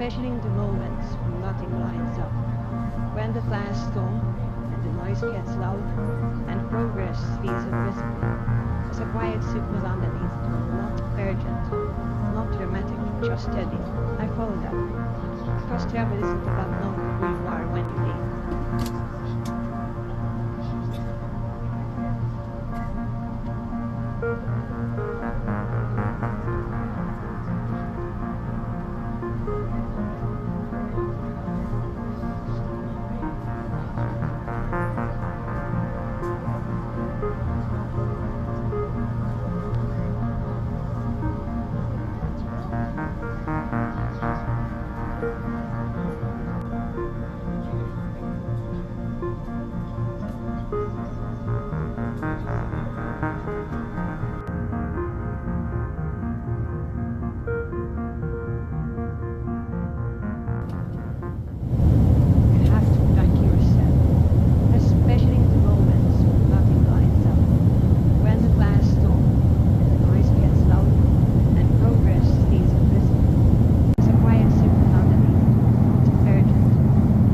especially in the moments when nothing lines up, when the plans stall and the noise gets loud and progress feels invisible. There's a quiet signal underneath, not urgent, not dramatic, just steady. I follow that, because travel isn't about knowing who you are when you leave. You have to back yourself, especially in the moments when nothing lines up, when the plans stall and the noise gets loud and progress feels invisible. There's a quiet signal underneath, not urgent,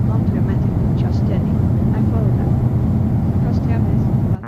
not dramatic, just steady. I follow that, because travel isn't about knowing.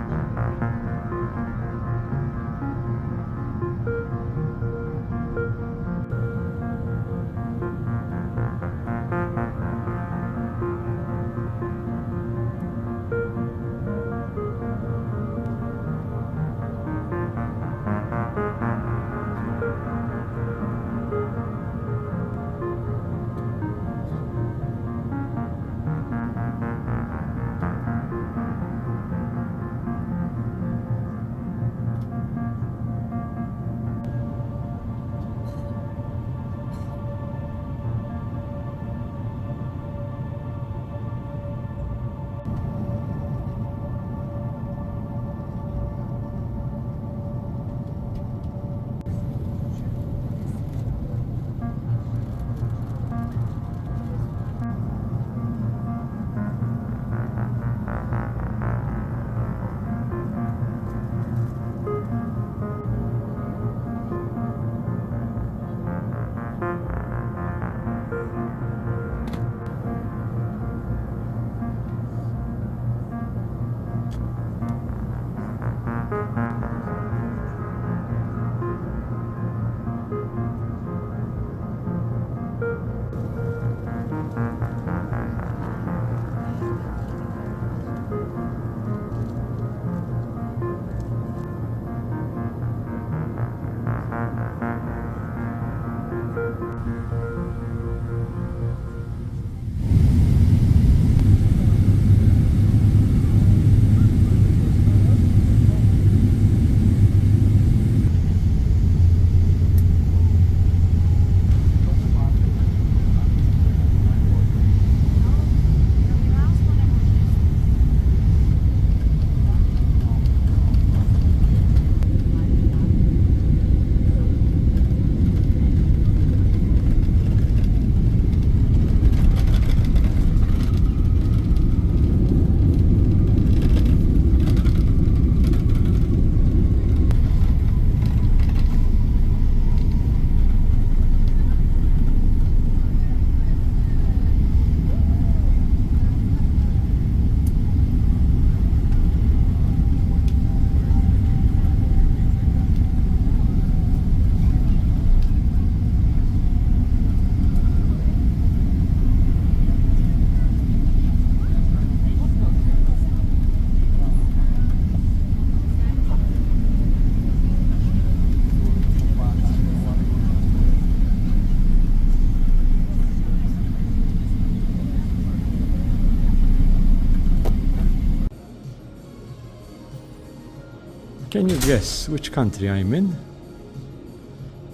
Can you guess which country I'm in?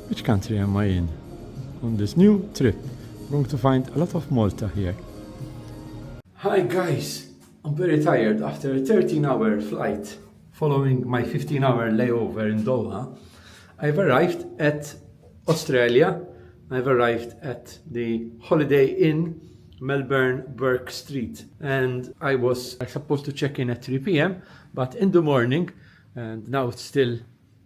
Which country am I in? On this new trip, I'm going to find a lot of Malta here. Hi guys, I'm very tired after a 13-hour flight following my 15-hour layover in Doha. I've arrived at Australia. I've arrived at the Holiday Inn Melbourne Bourke Street, and I was supposed to check in at 3 p.m. but in the morning, and now it's still,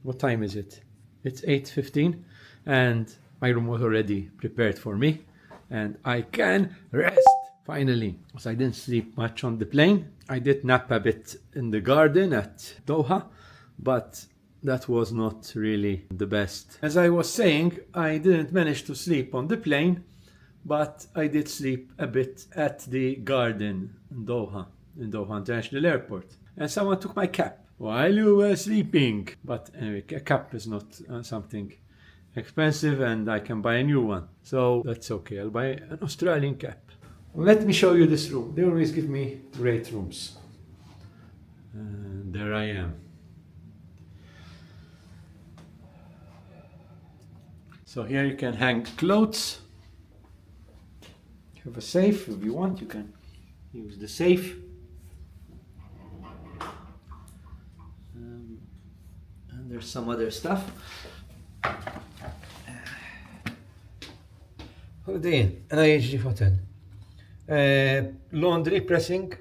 what time is it? It's 8:15 and my room was already prepared for me. and I can rest finally. Because I didn't sleep much on the plane. I did nap a bit in the garden at Doha, but that was not really the best. As I was saying, I didn't manage to sleep on the plane, but I did sleep a bit at the garden in Doha International Airport. And someone took my cap while you were sleeping. But anyway, a cap is not something expensive, and I can buy a new one. So that's okay, I'll buy an Australian cap. Let me show you this room. They always give me great rooms. And there I am. So here you can hang clothes. You have a safe. If you want, you can use the safe. And there's some other stuff. Holiday Inn, an IHG hotel. Laundry, pressing,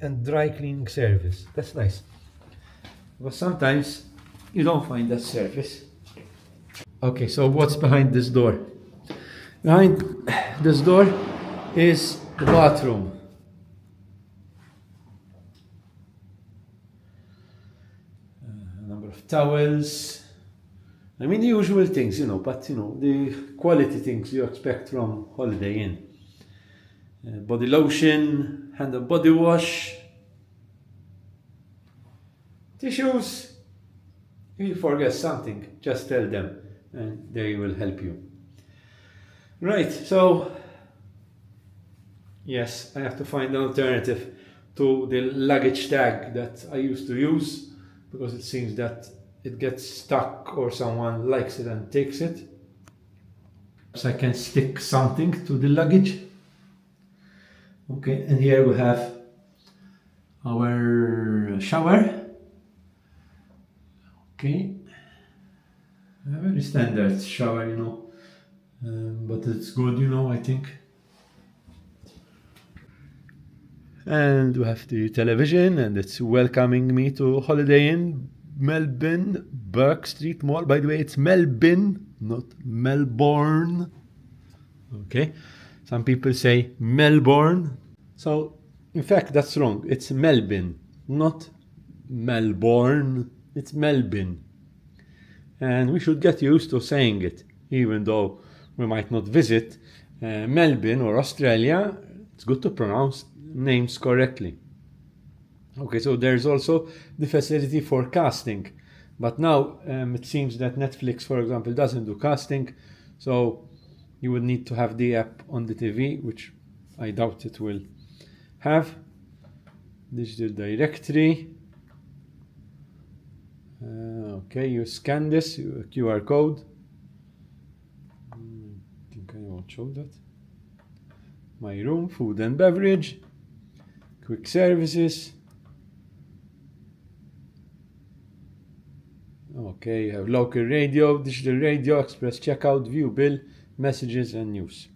and dry cleaning service. That's nice. But sometimes you don't find that service. Okay, so what's behind this door? Behind this door is the bathroom. A number of towels. I mean the usual things, but the quality things you expect from Holiday Inn. Body lotion, hand and body wash, tissues. If you forget something, just tell them and they will help you. Right, so yes, I have to find an alternative to the luggage tag that I used to use, because it seems that it gets stuck or someone likes it and takes it. So I can stick something to the luggage. Okay, and here we have our shower. Okay, a very standard shower, but it's good, I think. And we have the television, and it's welcoming me to Holiday Inn Melbourne, Bourke Street Mall. By the way, it's Melbourne, not Melbourne. Okay, some people say Melbourne. So, in fact, that's wrong. It's Melbourne, not Melbourne. It's Melbourne. And we should get used to saying it, even though we might not visit Melbourne or Australia. It's good to pronounce names correctly. Okay, so there's also the facility for casting. But now it seems that Netflix, for example, doesn't do casting. So you would need to have the app on the TV, which I doubt it will have. Digital directory. Okay, you scan this, QR code. I think I won't show that. My room, food and beverage. Quick services. Okay, you have local radio, digital radio, express checkout, view bill, messages and news.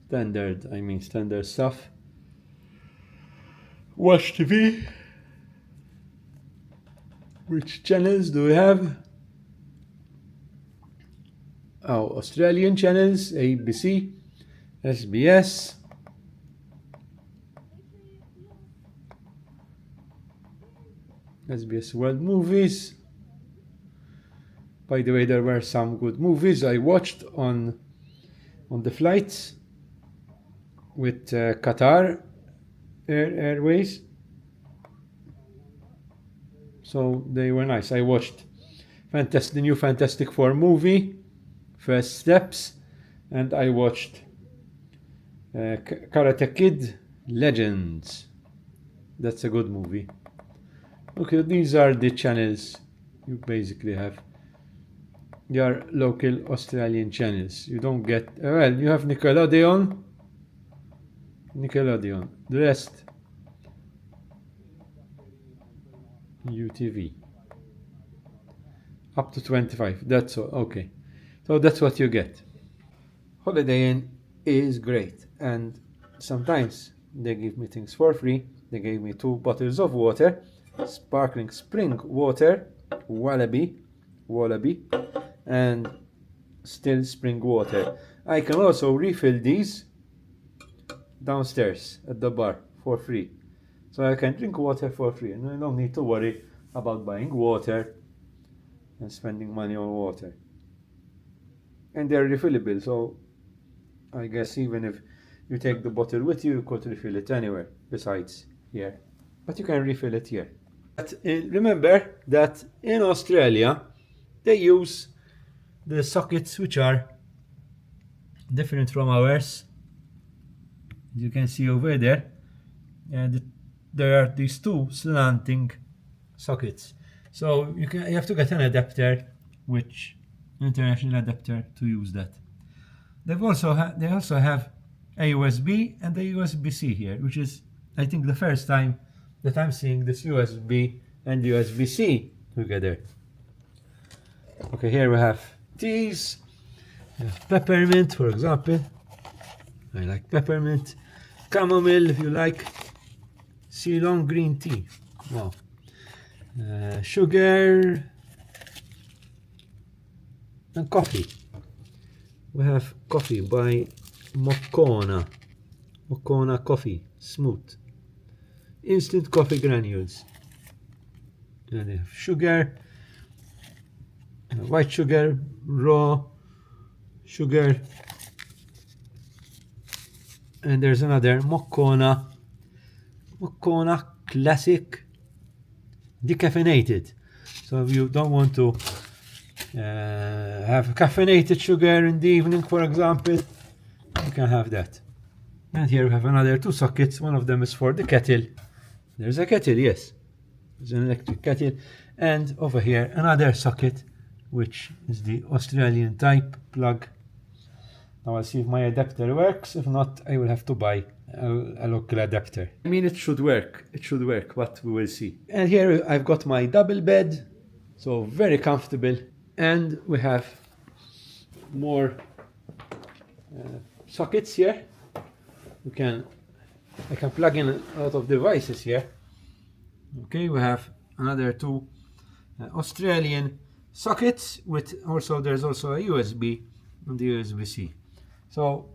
Standard stuff. Watch TV. Which channels do we have? Australian channels, ABC, SBS. SBS World Movies. By the way, there were some good movies I watched on the flights with QATAR Airways. So they were nice. I watched the new Fantastic Four movie, First Steps, and I watched Karate Kid Legends. That's a good movie. Okay, these are the channels you basically have. Your local Australian channels. You don't get... you have Nickelodeon. The rest... UTV. Up to 25. That's all. Okay. So that's what you get. Holiday Inn is great. And sometimes they give me things for free. They gave me 2 bottles of water. Sparkling spring water. Wallaby. And still spring water. I can also refill these downstairs at the bar for free. So I can drink water for free and I don't need to worry about buying water and spending money on water. And they're refillable, so I guess even if you take the bottle with you, you could refill it anywhere besides here. But you can refill it here. But remember that in Australia, they use the sockets which are different from ours. You can see over there, and there are these two slanting sockets. So you have to get an adapter, which international adapter to use that. They also have a USB and a USB-C here, which is I think the first time that I'm seeing this USB and USB-C together. Okay, here we have teas, peppermint, for example. I like peppermint. Chamomile, if you like. Ceylon green tea. Wow. Sugar and coffee. We have coffee by Moccona coffee, smooth. Instant coffee granules. And they have sugar, white sugar, raw sugar, and there's another Moccona classic decaffeinated. So if you don't want to have caffeinated sugar in the evening, for example, you can have that. And here we have another two sockets. One of them is for the kettle. There's a kettle, yes. There's an electric kettle. And over here, another socket, which is the Australian type plug. Now I'll see if my adapter works. If not, I will have to buy a local adapter. I mean, it should work. It should work, but we will see. And here I've got my double bed. So very comfortable. And we have more sockets here. I can plug in a lot of devices here. Okay, we have another two Australian sockets with there's also a USB and the USB-C. So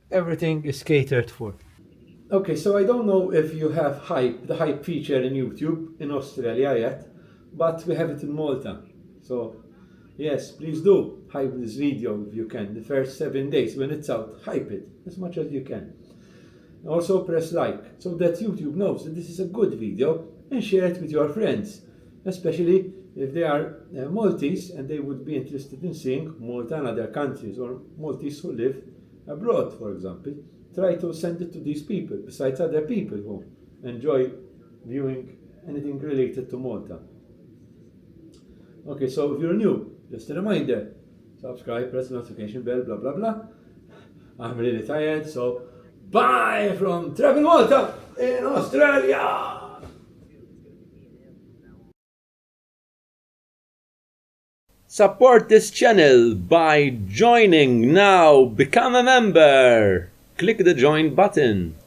everything is catered for. Okay, so I don't know if you have the hype feature in YouTube in Australia yet, but we have it in Malta. So yes, please do hype this video if you can. The first 7 days when it's out, hype it as much as you can. Also press like so that YouTube knows that this is a good video and share it with your friends, especially if they are Maltese and they would be interested in seeing Malta and other countries, or Maltese who live abroad, for example. Try to send it to these people, besides other people who enjoy viewing anything related to Malta. Okay, so if you're new, just a reminder, subscribe, press the notification bell, blah blah blah. I'm really tired, so bye from Travel Malta in Australia! Support this channel by joining now. Become a member. Click the join button.